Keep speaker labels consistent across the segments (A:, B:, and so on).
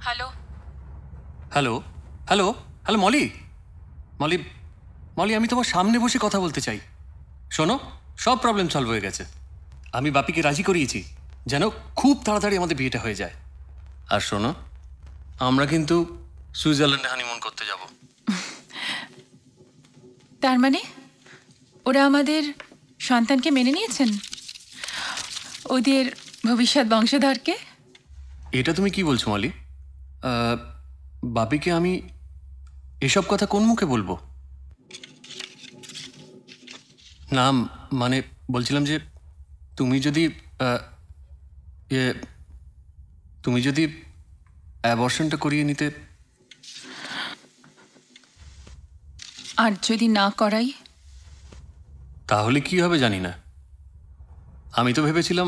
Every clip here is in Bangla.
A: Hello
B: hello hello hello Moli Moli Moli আমি তোমার সামনে বসে কথা বলতে চাই। শোনো, সব প্রবলেম সলভ হয়ে গেছে। আমি বাপিকে রাজি করিয়েছি যেন খুব তাড়াতাড়ি আমাদের বিয়েটা হয়ে যায়। আর শোনো, আমরা কিন্তু সুইজারল্যান্ডে হানিমুন করতে যাব।
A: তার মানে ওরা আমাদের সন্তানকে মেনে নিয়েছেন, ওদের ভবিষ্যৎ বংশধরকে?
B: এটা তুমি কি বলছো মলি? বাপিকে আমি এসব কথা কোন মুখে বলবো? না মানে বলছিলাম যে তুমি যদি ইয়ে তুমি যদি অ্যাবর্শনটা করিয়ে নিতে।
A: আর যদি না করাই?
B: তাহলে কি হবে জানি না। আমি তো ভেবেছিলাম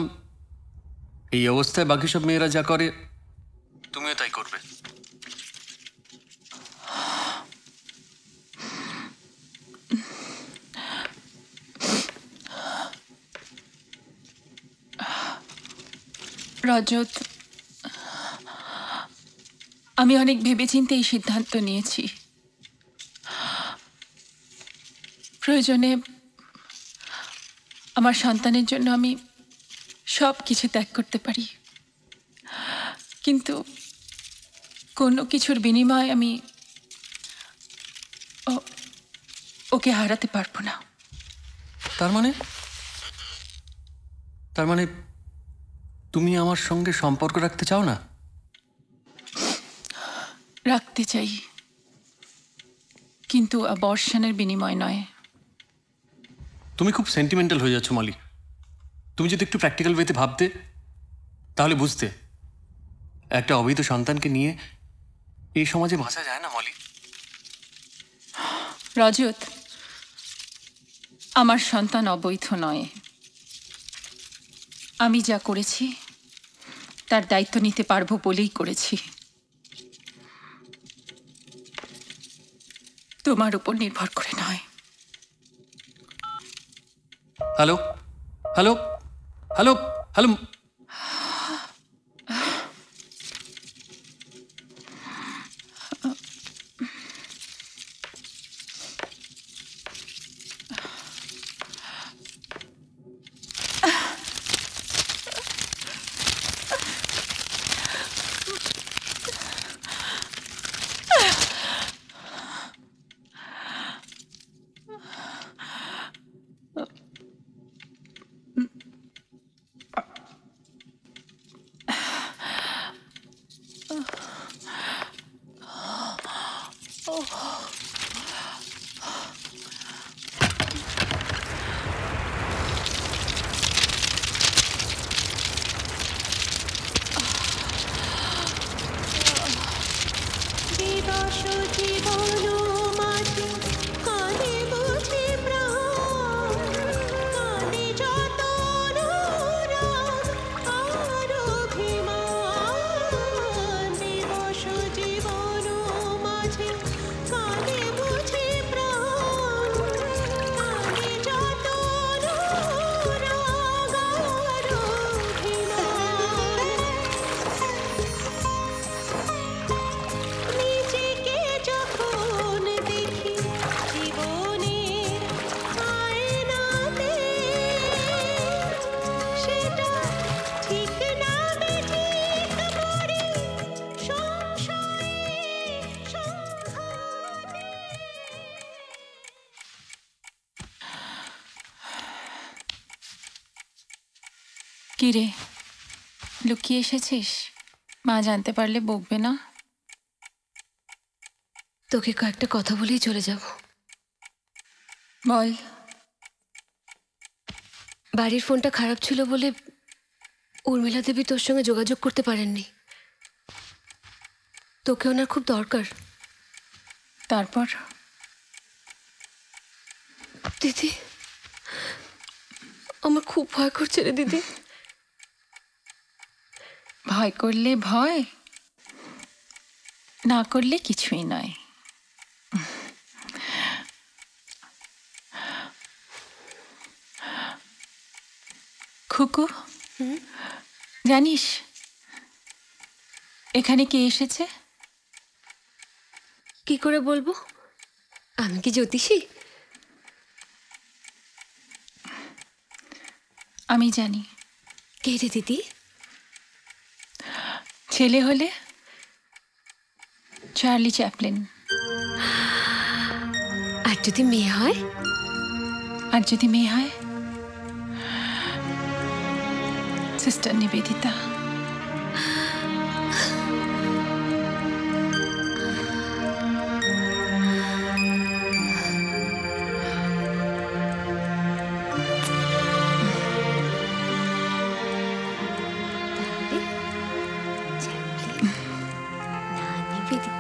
B: এই অবস্থায় বাকি সব মেয়েরা যা করে তুমিও তাই করবে।
A: রজত, আমি অনেক ভেবেচিন্তে এই সিদ্ধান্ত নিয়েছি। প্রয়োজনে আমার সন্তানের জন্য আমি সব কিছু ত্যাগ করতে পারি, কিন্তু কোনো কিছুর বিনিময়ে আমি ওকে হারাতে পারবো না।
B: তার মানে তুমি আমার সঙ্গে সম্পর্ক রাখতে চাও না?
A: রাখতে চাই, কিন্তু অ্যাবর্শনের বিনিময় নয়।
B: তুমি খুব সেন্টিমেন্টাল হয়ে যাচ্ছ মলি। তুমি যদি একটু প্র্যাকটিক্যাল ওয়েতে ভাবতে তাহলে বুঝতে একটা অবৈধ সন্তানকে নিয়ে এই সমাজে বাঁচা যায় না মলি।
A: রজত, আমার সন্তান অবৈধ নয়। আমি যা করেছি তার দায়িত্ব নিতে পারবো বলেই করেছি। তোমার উপর নির্ভর করে নয়।
B: হ্যালো হ্যালো হ্যালো হ্যালো
A: কি রে, লুকিয়ে এসেছিস? মা জানতে পারলে বকবে না?
C: তোকে কয়েকটা কথা বলেই চলে যাব।
A: বল।
C: বাড়ির ফোনটা খারাপ ছিল বলে উর্মিলা দেবী তোর সঙ্গে যোগাযোগ করতে পারেননি। তোকে ওনার খুব দরকার।
A: তারপর?
C: দিদি, আমার খুব ভয় করছে রে দিদি।
A: ভয় করলে ভয়, না করলে কিছুই নয়। খুকু, জানিস এখানে কে এসেছে?
C: কি করে বলবো? আমি কি জ্যোতিষী?
A: আমি জানি।
C: কে রে দিদি?
A: ছেলে হলে চার্লি চ্যাপলিন,
C: আর যদি মেয়ে হয়?
A: আর যদি মেয়ে হয় সিস্টার নিবেদিতা।
C: তাহলে চ্যাপলিন না নিবেদিতা।